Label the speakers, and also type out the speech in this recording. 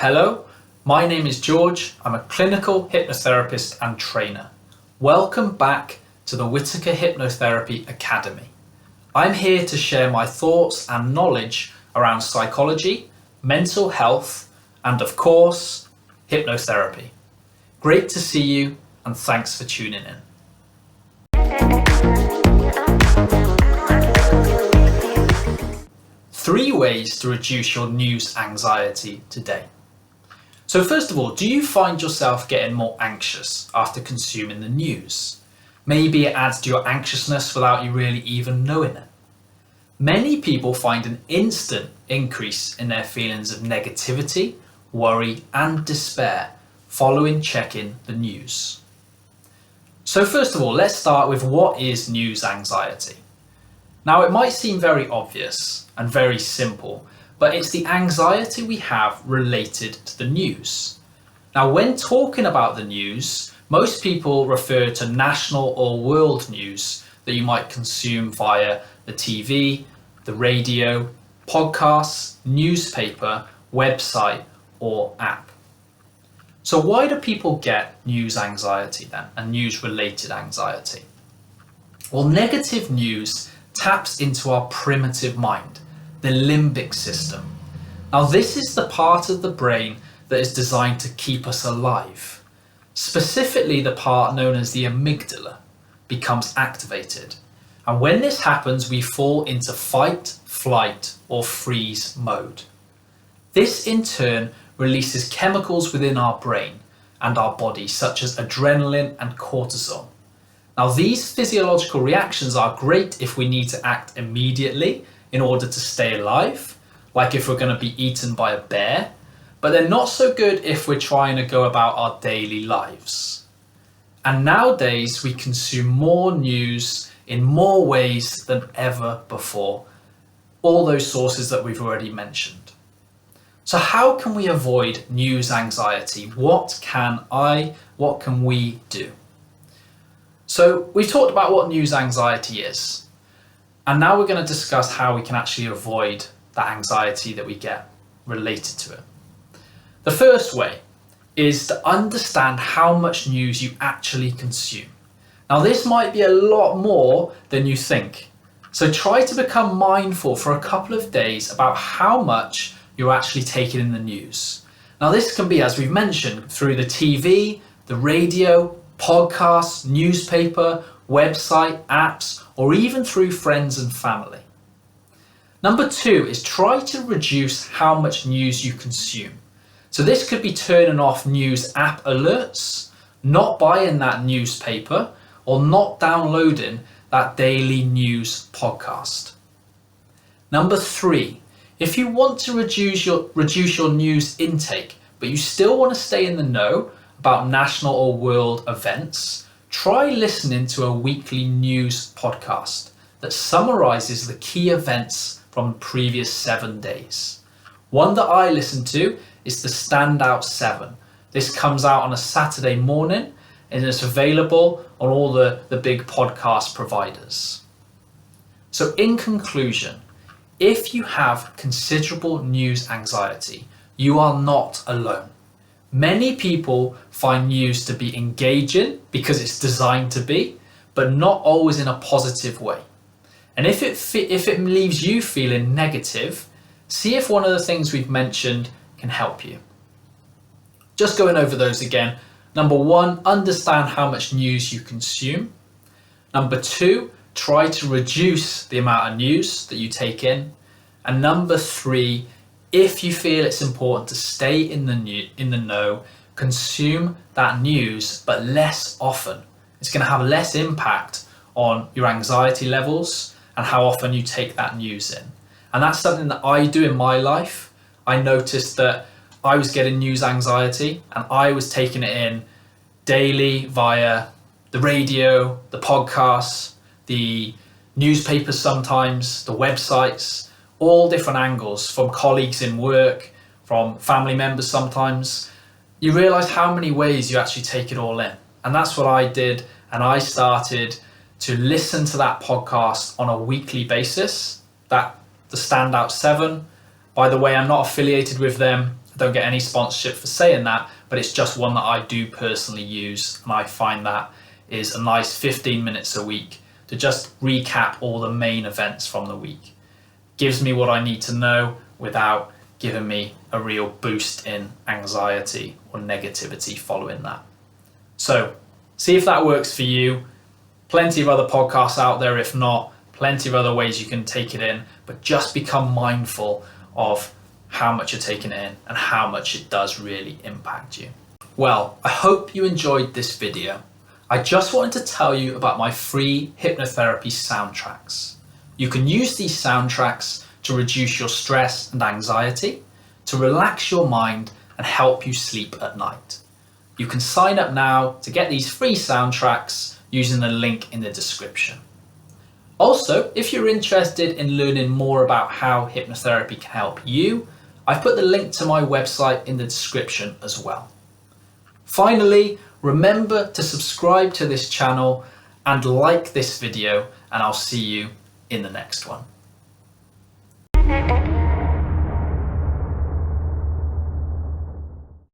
Speaker 1: Hello, my name is George. I'm a clinical hypnotherapist and trainer. Welcome back to the Whitaker Hypnotherapy Academy. I'm here to share my thoughts and knowledge around psychology, mental health, and of course, hypnotherapy. Great to see you and thanks for tuning in. Three ways to reduce your news anxiety today. So first of all, do you find yourself getting more anxious after consuming the news? Maybe it adds to your anxiousness without you really even knowing it. Many people find an instant increase in their feelings of negativity, worry, and despair following checking the news. So first of all, let's start with what is news anxiety. Now it might seem very obvious and very simple, but it's the anxiety we have related to the news. Now when talking about the news, most people refer to national or world news that you might consume via the TV, the radio, podcasts, newspaper, website, or app. So why do people get news anxiety then, and news related anxiety? Well, negative news taps into our primitive mind, the limbic system. Now this is the part of the brain that is designed to keep us alive. Specifically, the part known as the amygdala becomes activated. And when this happens, we fall into fight, flight, or freeze mode. This in turn releases chemicals within our brain and our body, such as adrenaline and cortisol. Now these physiological reactions are great if we need to act immediately in order to stay alive, like if we're going to be eaten by a bear, but they're not so good if we're trying to go about our daily lives. And nowadays we consume more news in more ways than ever before, all those sources that we've already mentioned. So how can we avoid news anxiety? What can we do? So we've talked about what news anxiety is, and now we're going to discuss how we can actually avoid that anxiety that we get related to it. The first way is to understand how much news you actually consume. Now this might be a lot more than you think, so try to become mindful for a couple of days about how much you're actually taking in the news. Now this can be, as we've mentioned, through the TV, the radio, podcasts, newspaper, website, apps, or even through friends and family. Number two is try to reduce how much news you consume. So this could be turning off news app alerts, not buying that newspaper, or not downloading that daily news podcast. Number three, if you want to reduce your news intake, but you still want to stay in the know about national or world events, try listening to a weekly news podcast that summarizes the key events from the previous 7 days. One that I listen to is the Standout 7. This comes out on a Saturday morning and it's available on all the big podcast providers. So in conclusion, if you have considerable news anxiety, you are not alone. Many people find news to be engaging because it's designed to be, but not always in a positive way. And if it leaves you feeling negative, see if one of the things we've mentioned can help you. Just going over those again. Number one, understand how much news you consume. Number two, try to reduce the amount of news that you take in. And number three, if you feel it's important to stay in the know, consume that news, but less often. It's going to have less impact on your anxiety levels and how often you take that news in. And that's something that I do in my life. I noticed that I was getting news anxiety and I was taking it in daily via the radio, the podcasts, the newspapers sometimes, the websites, all different angles, from colleagues in work, from family members sometimes. You realize how many ways you actually take it all in. And that's what I did. And I started to listen to that podcast on a weekly basis, the Standout 7. By the way, I'm not affiliated with them. don't get any sponsorship for saying that, but it's just one that I do personally use, and I find that is a nice 15 minutes a week to just recap all the main events from the week. Gives me what I need to know without giving me a real boost in anxiety or negativity following that. So see if that works for you. Plenty of other podcasts out there. If not, plenty of other ways you can take it in, but just become mindful of how much you're taking it in and how much it does really impact you. Well, I hope you enjoyed this video. I just wanted to tell you about my free hypnotherapy soundtracks. You can use these soundtracks to reduce your stress and anxiety, to relax your mind and help you sleep at night. You can sign up now to get these free soundtracks using the link in the description. Also, if you're interested in learning more about how hypnotherapy can help you, I've put the link to my website in the description as well. Finally, remember to subscribe to this channel and like this video, and I'll see you in the next one.